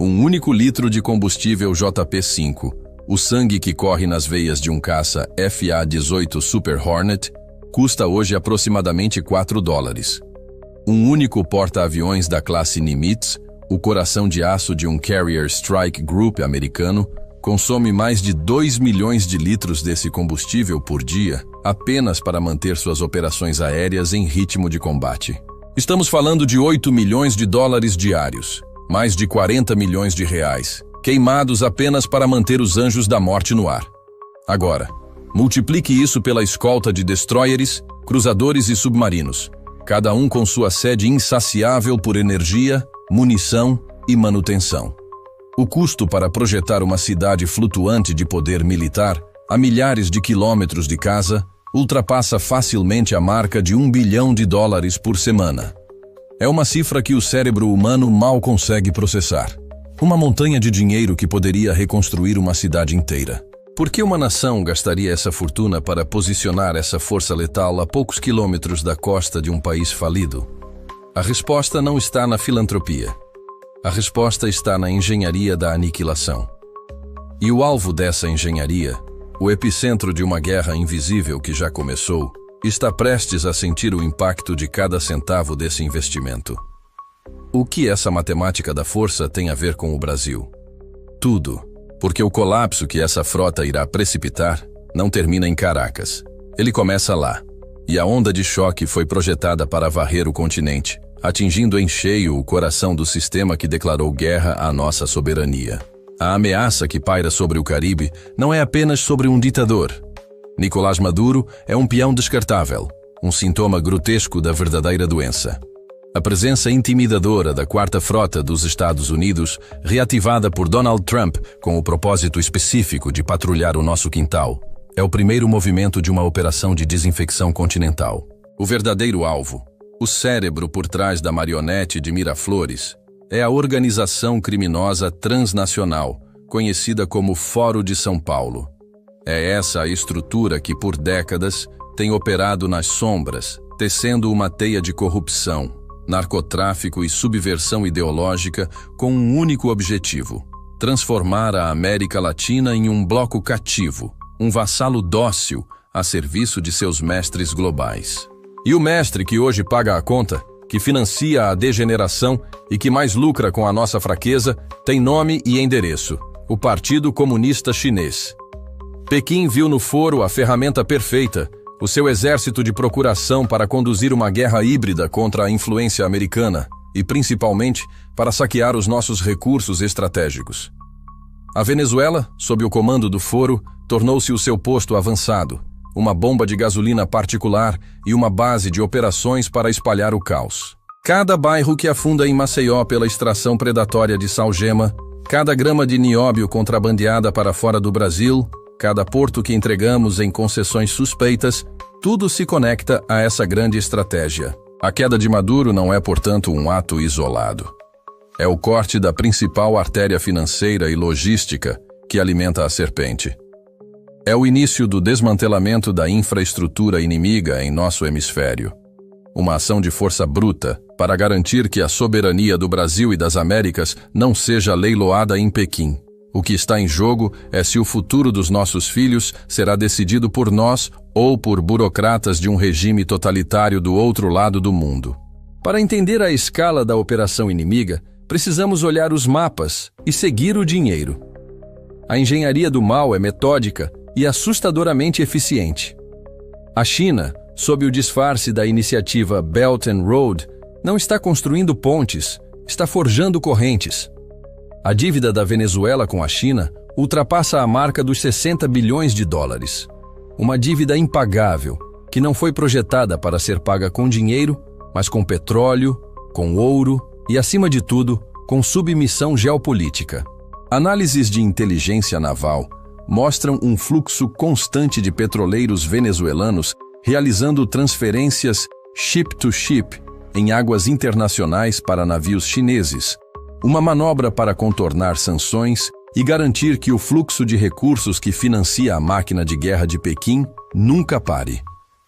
Um único litro de combustível JP-5, o sangue que corre nas veias de um caça FA-18 Super Hornet, custa hoje aproximadamente $4. Um único porta-aviões da classe Nimitz, o coração de aço de um Carrier Strike Group americano, consome mais de 2 milhões de litros desse combustível por dia, apenas para manter suas operações aéreas em ritmo de combate. Estamos falando de 8 milhões de dólares diários, mais de 40 milhões de reais, queimados apenas para manter os anjos da morte no ar. Agora, multiplique isso pela escolta de destroyers, cruzadores e submarinos, cada um com sua sede insaciável por energia, munição e manutenção. O custo para projetar uma cidade flutuante de poder militar a milhares de quilômetros de casa ultrapassa facilmente a marca de $1 bilhão por semana. É uma cifra que o cérebro humano mal consegue processar. Uma montanha de dinheiro que poderia reconstruir uma cidade inteira. Por que uma nação gastaria essa fortuna para posicionar essa força letal a poucos quilômetros da costa de um país falido? A resposta não está na filantropia. A resposta está na engenharia da aniquilação. E o alvo dessa engenharia, o epicentro de uma guerra invisível que já começou, está prestes a sentir o impacto de cada centavo desse investimento. O que essa matemática da força tem a ver com o Brasil? Tudo, porque o colapso que essa frota irá precipitar não termina em Caracas. Ele começa lá, e a onda de choque foi projetada para varrer o continente, atingindo em cheio o coração do sistema que declarou guerra à nossa soberania. A ameaça que paira sobre o Caribe não é apenas sobre um ditador. Nicolás Maduro é um peão descartável, um sintoma grotesco da verdadeira doença. A presença intimidadora da Quarta Frota dos Estados Unidos, reativada por Donald Trump com o propósito específico de patrulhar o nosso quintal, é o primeiro movimento de uma operação de desinfecção continental. O verdadeiro alvo, o cérebro por trás da marionete de Miraflores, é a organização criminosa transnacional, conhecida como Foro de São Paulo. É essa a estrutura que, por décadas, tem operado nas sombras, tecendo uma teia de corrupção, narcotráfico e subversão ideológica com um único objetivo: transformar a América Latina em um bloco cativo, um vassalo dócil a serviço de seus mestres globais. E o mestre que hoje paga a conta, que financia a degeneração e que mais lucra com a nossa fraqueza, tem nome e endereço: o Partido Comunista Chinês. Pequim viu no foro a ferramenta perfeita, o seu exército de procuração para conduzir uma guerra híbrida contra a influência americana e, principalmente, para saquear os nossos recursos estratégicos. A Venezuela, sob o comando do foro, tornou-se o seu posto avançado, uma bomba de gasolina particular e uma base de operações para espalhar o caos. Cada bairro que afunda em Maceió pela extração predatória de salgema, cada grama de nióbio contrabandeada para fora do Brasil, cada porto que entregamos em concessões suspeitas, tudo se conecta a essa grande estratégia. A queda de Maduro não é, portanto, um ato isolado. É o corte da principal artéria financeira e logística que alimenta a serpente. É o início do desmantelamento da infraestrutura inimiga em nosso hemisfério. Uma ação de força bruta para garantir que a soberania do Brasil e das Américas não seja leiloada em Pequim. O que está em jogo é se o futuro dos nossos filhos será decidido por nós ou por burocratas de um regime totalitário do outro lado do mundo. Para entender a escala da operação inimiga, precisamos olhar os mapas e seguir o dinheiro. A engenharia do mal é metódica e assustadoramente eficiente. A China, sob o disfarce da iniciativa Belt and Road, não está construindo pontes, está forjando correntes. A dívida da Venezuela com a China ultrapassa a marca dos $60 bilhões. Uma dívida impagável, que não foi projetada para ser paga com dinheiro, mas com petróleo, com ouro e, acima de tudo, com submissão geopolítica. Análises de inteligência naval mostram um fluxo constante de petroleiros venezuelanos realizando transferências ship-to-ship em águas internacionais para navios chineses, uma manobra para contornar sanções e garantir que o fluxo de recursos que financia a máquina de guerra de Pequim nunca pare.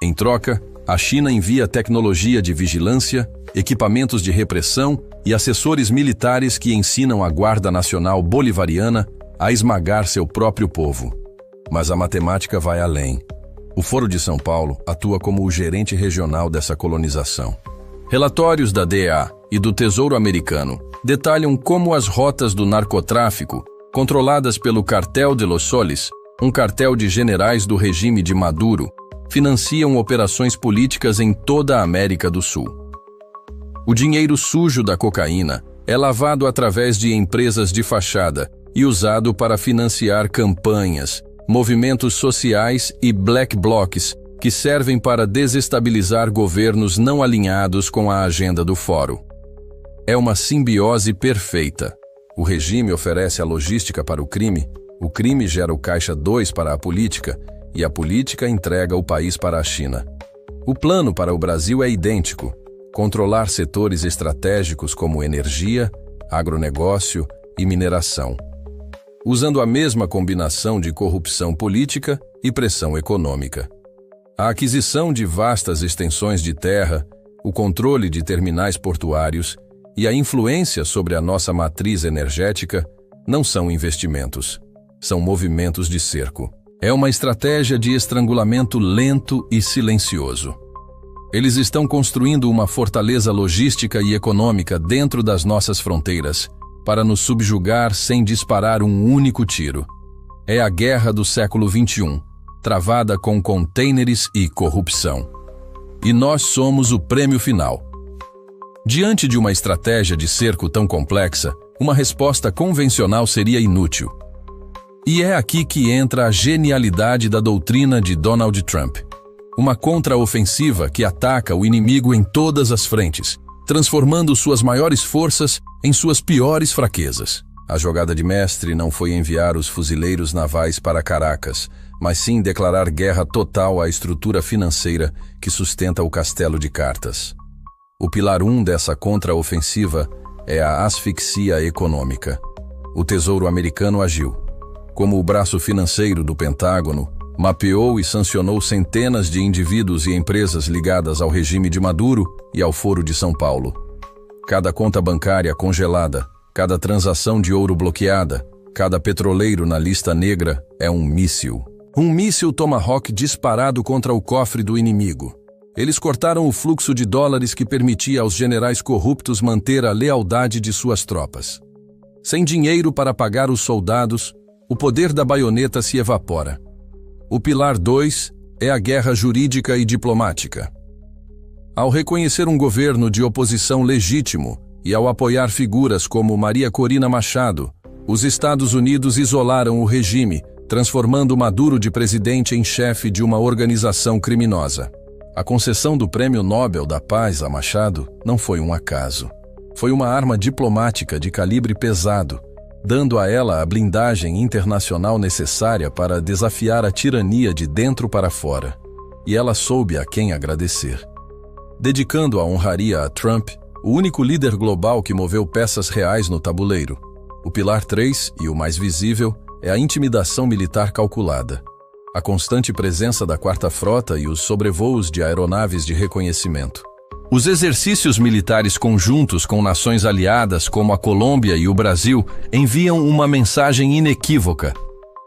Em troca, A China envia tecnologia de vigilância, equipamentos de repressão e assessores militares que ensinam a Guarda Nacional Bolivariana a esmagar seu próprio povo. Mas a matemática vai além. O Foro de São Paulo atua como o gerente regional dessa colonização. Relatórios da DEA e do Tesouro Americano detalham como as rotas do narcotráfico, controladas pelo Cartel de Los Soles, um cartel de generais do regime de Maduro, financiam operações políticas em toda a América do Sul. O dinheiro sujo da cocaína é lavado através de empresas de fachada e usado para financiar campanhas, movimentos sociais e black blocs que servem para desestabilizar governos não alinhados com a agenda do Fórum. É uma simbiose perfeita. O regime oferece a logística para o crime gera o caixa 2 para a política e a política entrega o país para a China. O plano para o Brasil é idêntico: controlar setores estratégicos como energia, agronegócio e mineração, usando a mesma combinação de corrupção política e pressão econômica. A aquisição de vastas extensões de terra, o controle de terminais portuários e a influência sobre a nossa matriz energética não são investimentos, são movimentos de cerco. É uma estratégia de estrangulamento lento e silencioso. Eles estão construindo uma fortaleza logística e econômica dentro das nossas fronteiras, para nos subjugar sem disparar um único tiro. É a guerra do século XXI, travada com contêineres e corrupção. E nós somos o prêmio final. Diante de uma estratégia de cerco tão complexa, uma resposta convencional seria inútil. E é aqui que entra a genialidade da doutrina de Donald Trump. Uma contraofensiva que ataca o inimigo em todas as frentes, transformando suas maiores forças em suas piores fraquezas. A jogada de mestre não foi enviar os fuzileiros navais para Caracas, mas sim declarar guerra total à estrutura financeira que sustenta o castelo de cartas. O pilar 1 dessa contraofensiva é a asfixia econômica. O Tesouro Americano agiu como o braço financeiro do Pentágono, mapeou e sancionou centenas de indivíduos e empresas ligadas ao regime de Maduro e ao Foro de São Paulo. Cada conta bancária congelada, cada transação de ouro bloqueada, cada petroleiro na lista negra é um míssil. Um míssil Tomahawk disparado contra o cofre do inimigo. Eles cortaram o fluxo de dólares que permitia aos generais corruptos manter a lealdade de suas tropas. Sem dinheiro para pagar os soldados, o poder da baioneta se evapora. O pilar 2 é a guerra jurídica e diplomática. Ao reconhecer um governo de oposição legítimo e ao apoiar figuras como Maria Corina Machado, os Estados Unidos isolaram o regime, transformando Maduro de presidente em chefe de uma organização criminosa. A concessão do Prêmio Nobel da Paz a Machado não foi um acaso. Foi uma arma diplomática de calibre pesado, dando a ela a blindagem internacional necessária para desafiar a tirania de dentro para fora. E ela soube a quem agradecer. Dedicando a honraria a Trump, o único líder global que moveu peças reais no tabuleiro. O pilar 3, e o mais visível, é a intimidação militar calculada. A constante presença da Quarta Frota e os sobrevoos de aeronaves de reconhecimento. Os exercícios militares conjuntos com nações aliadas como a Colômbia e o Brasil enviam uma mensagem inequívoca.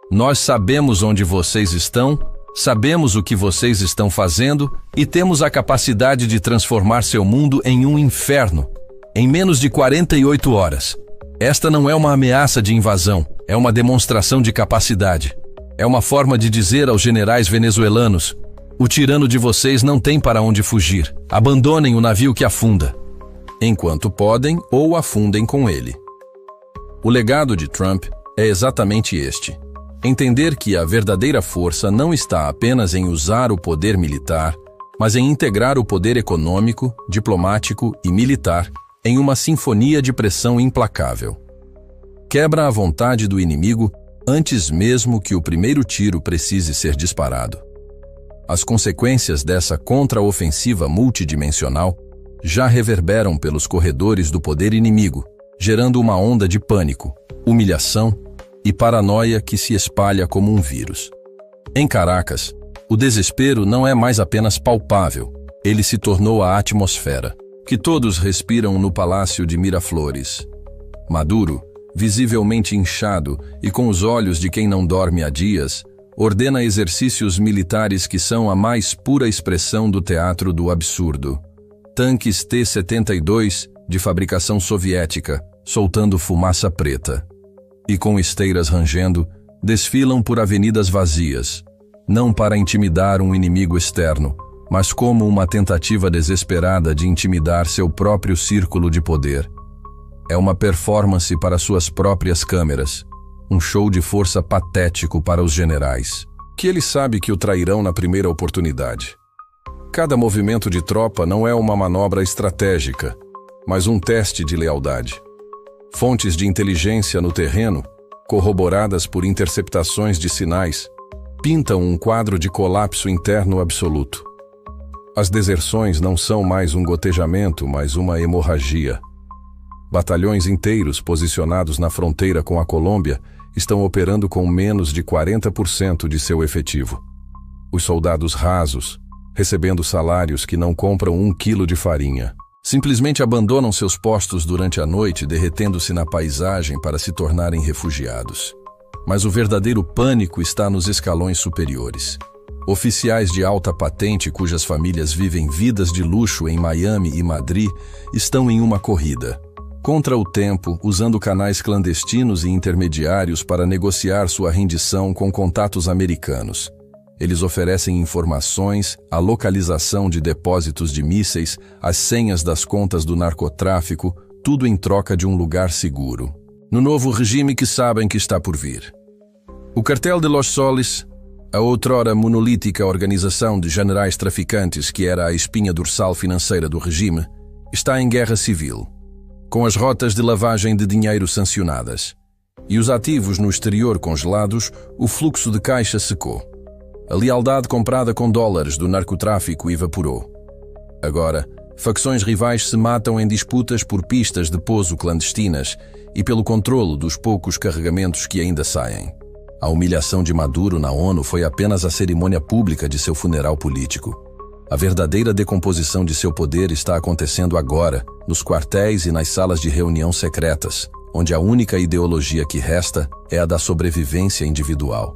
Nós sabemos onde vocês estão, sabemos o que vocês estão fazendo e temos a capacidade de transformar seu mundo em um inferno, em menos de 48 horas. Esta não é uma ameaça de invasão, é uma demonstração de capacidade. É uma forma de dizer aos generais venezuelanos: o tirano de vocês não tem para onde fugir. Abandonem o navio que afunda. Enquanto podem, ou afundem com ele. O legado de Trump é exatamente este. Entender que a verdadeira força não está apenas em usar o poder militar, mas em integrar o poder econômico, diplomático e militar em uma sinfonia de pressão implacável. Quebra a vontade do inimigo antes mesmo que o primeiro tiro precise ser disparado. As consequências dessa contraofensiva multidimensional já reverberam pelos corredores do poder inimigo, gerando uma onda de pânico, humilhação e paranoia que se espalha como um vírus. Em Caracas, o desespero não é mais apenas palpável, Ele se tornou a atmosfera, que todos respiram no Palácio de Miraflores. Maduro, visivelmente inchado e com os olhos de quem não dorme há dias, ordena exercícios militares que são a mais pura expressão do teatro do absurdo. Tanques T-72, de fabricação soviética, soltando fumaça preta. E com esteiras rangendo, desfilam por avenidas vazias, não para intimidar um inimigo externo, mas como uma tentativa desesperada de intimidar seu próprio círculo de poder. É uma performance para suas próprias câmeras, um show de força patético para os generais, que ele sabe que o trairão na primeira oportunidade. Cada movimento de tropa não é uma manobra estratégica, mas um teste de lealdade. Fontes de inteligência no terreno, corroboradas por interceptações de sinais, pintam um quadro de colapso interno absoluto. As deserções não são mais um gotejamento, mas uma hemorragia. Batalhões inteiros posicionados na fronteira com a Colômbia estão operando com menos de 40% de seu efetivo. Os soldados rasos, recebendo salários que não compram 1 quilo de farinha, simplesmente abandonam seus postos durante a noite, derretendo-se na paisagem para se tornarem refugiados. Mas o verdadeiro pânico está nos escalões superiores. Oficiais de alta patente cujas famílias vivem vidas de luxo em Miami e Madrid estão em uma corrida contra o tempo, usando canais clandestinos e intermediários para negociar sua rendição com contatos americanos. Eles oferecem informações, a localização de depósitos de mísseis, as senhas das contas do narcotráfico, tudo em troca de um lugar seguro. No novo regime que sabem que está por vir. O Cartel de Los Soles, a outrora monolítica organização de generais traficantes que era a espinha dorsal financeira do regime, está em guerra civil, com as rotas de lavagem de dinheiro sancionadas. E os ativos no exterior congelados, o fluxo de caixa secou. A lealdade comprada com dólares do narcotráfico evaporou. Agora, facções rivais se matam em disputas por pistas de pouso clandestinas e pelo controlo dos poucos carregamentos que ainda saem. A humilhação de Maduro na ONU foi apenas a cerimônia pública de seu funeral político. A verdadeira decomposição de seu poder está acontecendo agora, nos quartéis e nas salas de reunião secretas, onde a única ideologia que resta é a da sobrevivência individual.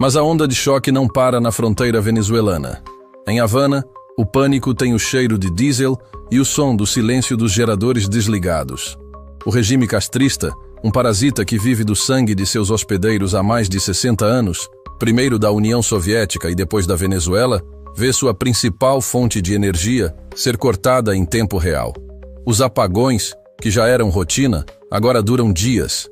Mas a onda de choque não para na fronteira venezuelana. Em Havana, o pânico tem o cheiro de diesel e o som do silêncio dos geradores desligados. O regime castrista, um parasita que vive do sangue de seus hospedeiros há mais de 60 anos, primeiro da União Soviética e depois da Venezuela, vê sua principal fonte de energia ser cortada em tempo real. Os apagões, que já eram rotina, agora duram dias.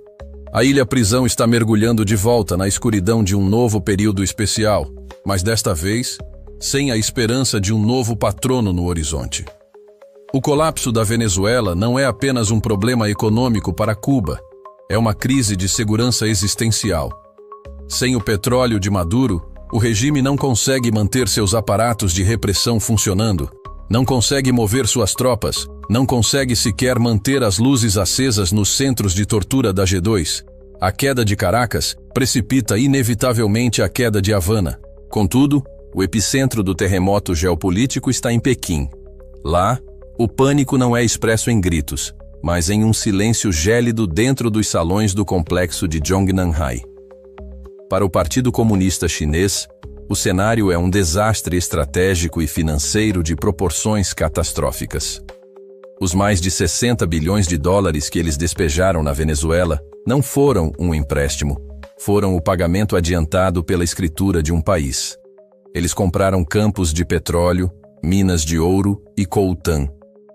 A ilha-prisão está mergulhando de volta na escuridão de um novo período especial, mas desta vez, sem a esperança de um novo patrono no horizonte. O colapso da Venezuela não é apenas um problema econômico para Cuba, é uma crise de segurança existencial. Sem o petróleo de Maduro, o regime não consegue manter seus aparatos de repressão funcionando, não consegue mover suas tropas, não consegue sequer manter as luzes acesas nos centros de tortura da G2. A queda de Caracas precipita inevitavelmente a queda de Havana. Contudo, o epicentro do terremoto geopolítico está em Pequim. Lá, o pânico não é expresso em gritos, mas em um silêncio gélido dentro dos salões do complexo de Zhongnanhai. Para o Partido Comunista Chinês, o cenário é um desastre estratégico e financeiro de proporções catastróficas. Os mais de 60 bilhões de dólares que eles despejaram na Venezuela não foram um empréstimo, foram o pagamento adiantado pela escritura de um país. Eles compraram campos de petróleo, minas de ouro e coltan,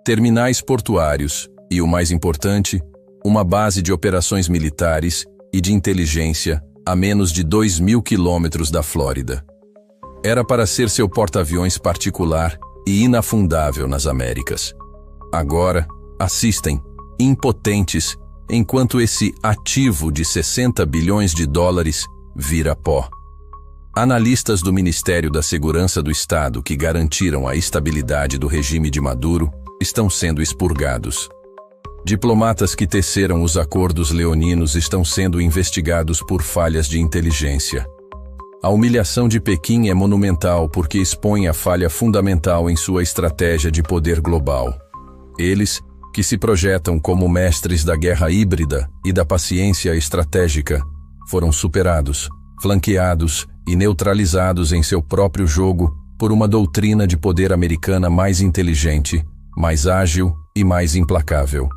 terminais portuários e, o mais importante, uma base de operações militares e de inteligência a menos de 2.000 quilômetros da Flórida. Era para ser seu porta-aviões particular e inafundável nas Américas. Agora, assistem, impotentes, enquanto esse ativo de 60 bilhões de dólares vira pó. Analistas do Ministério da Segurança do Estado que garantiram a estabilidade do regime de Maduro estão sendo expurgados. Diplomatas que teceram os acordos leoninos estão sendo investigados por falhas de inteligência. A humilhação de Pequim é monumental porque expõe a falha fundamental em sua estratégia de poder global. Eles, que se projetam como mestres da guerra híbrida e da paciência estratégica, foram superados, flanqueados e neutralizados em seu próprio jogo por uma doutrina de poder americana mais inteligente, mais ágil e mais implacável.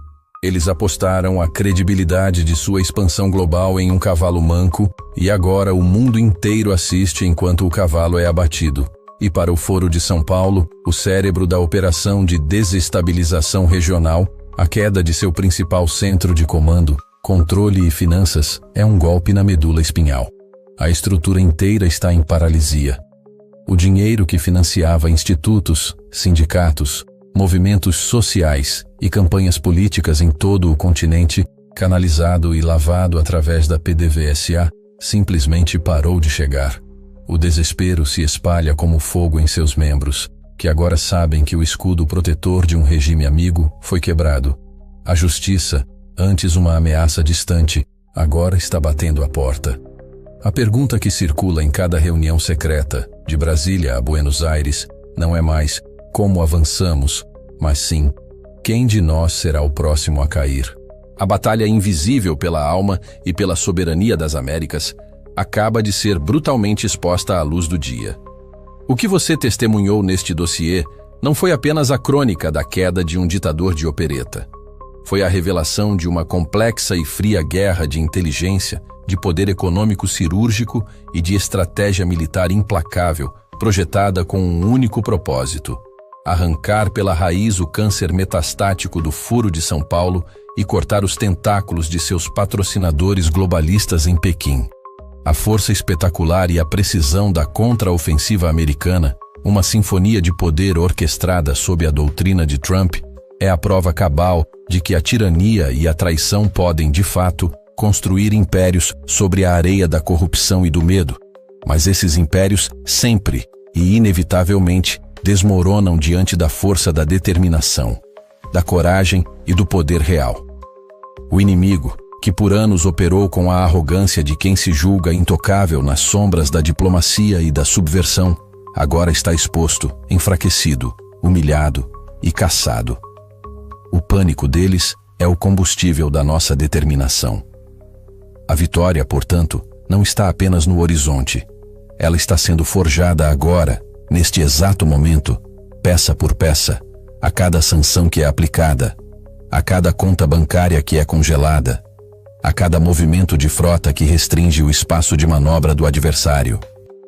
Eles apostaram a credibilidade de sua expansão global em um cavalo manco e agora o mundo inteiro assiste enquanto o cavalo é abatido. E para o Foro de São Paulo, o cérebro da operação de desestabilização regional, a queda de seu principal centro de comando, controle e finanças, é um golpe na medula espinhal. A estrutura inteira está em paralisia. O dinheiro que financiava institutos, sindicatos, movimentos sociais e campanhas políticas em todo o continente, canalizado e lavado através da PDVSA, simplesmente parou de chegar. O desespero se espalha como fogo em seus membros, que agora sabem que o escudo protetor de um regime amigo foi quebrado. A justiça, antes uma ameaça distante, agora está batendo à porta. A pergunta que circula em cada reunião secreta, de Brasília a Buenos Aires, não é mais como avançamos, mas sim, quem de nós será o próximo a cair? A batalha invisível pela alma e pela soberania das Américas acaba de ser brutalmente exposta à luz do dia. O que você testemunhou neste dossiê não foi apenas a crônica da queda de um ditador de opereta. Foi a revelação de uma complexa e fria guerra de inteligência, de poder econômico cirúrgico e de estratégia militar implacável, projetada com um único propósito: arrancar pela raiz o câncer metastático do Foro de São Paulo e cortar os tentáculos de seus patrocinadores globalistas em Pequim. A força espetacular e a precisão da contra-ofensiva americana, uma sinfonia de poder orquestrada sob a doutrina de Trump, é a prova cabal de que a tirania e a traição podem, de fato, construir impérios sobre a areia da corrupção e do medo. Mas esses impérios sempre e inevitavelmente desmoronam diante da força da determinação, da coragem e do poder real. O inimigo, que por anos operou com a arrogância de quem se julga intocável nas sombras da diplomacia e da subversão, agora está exposto, enfraquecido, humilhado e caçado. O pânico deles é o combustível da nossa determinação. A vitória, portanto, não está apenas no horizonte. Ela está sendo forjada agora, neste exato momento, peça por peça, a cada sanção que é aplicada, a cada conta bancária que é congelada, a cada movimento de frota que restringe o espaço de manobra do adversário.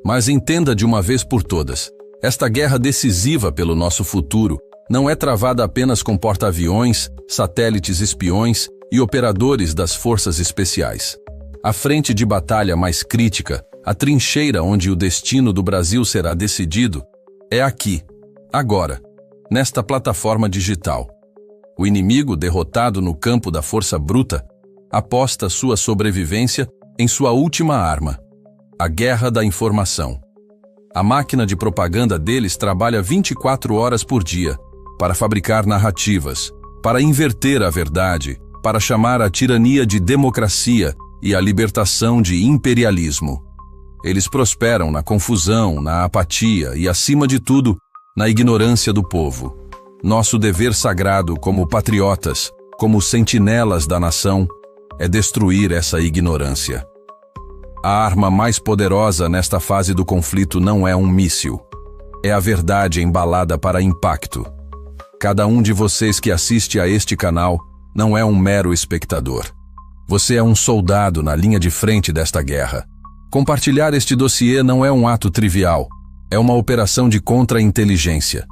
Mas entenda de uma vez por todas, esta guerra decisiva pelo nosso futuro não é travada apenas com porta-aviões, satélites espiões e operadores das forças especiais. A frente de batalha mais crítica, a trincheira onde o destino do Brasil será decidido, é aqui, agora, nesta plataforma digital. O inimigo, derrotado no campo da força bruta, aposta sua sobrevivência em sua última arma, a guerra da informação. A máquina de propaganda deles trabalha 24 horas por dia para fabricar narrativas, para inverter a verdade, para chamar a tirania de democracia e a libertação de imperialismo. Eles prosperam na confusão, na apatia e, acima de tudo, na ignorância do povo. Nosso dever sagrado como patriotas, como sentinelas da nação, é destruir essa ignorância. A arma mais poderosa nesta fase do conflito não é um míssil. É a verdade embalada para impacto. Cada um de vocês que assiste a este canal não é um mero espectador. Você é um soldado na linha de frente desta guerra. Compartilhar este dossiê não é um ato trivial. É uma operação de contra-inteligência.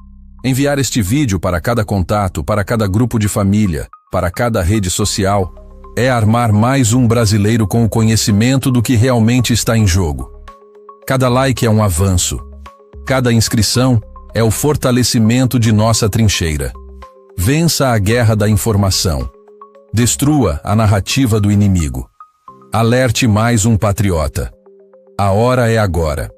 Enviar este vídeo para cada contato, para cada grupo de família, para cada rede social, é armar mais um brasileiro com o conhecimento do que realmente está em jogo. Cada like é um avanço. Cada inscrição é o fortalecimento de nossa trincheira. Vença a guerra da informação. Destrua a narrativa do inimigo. Alerte mais um patriota. A hora é agora.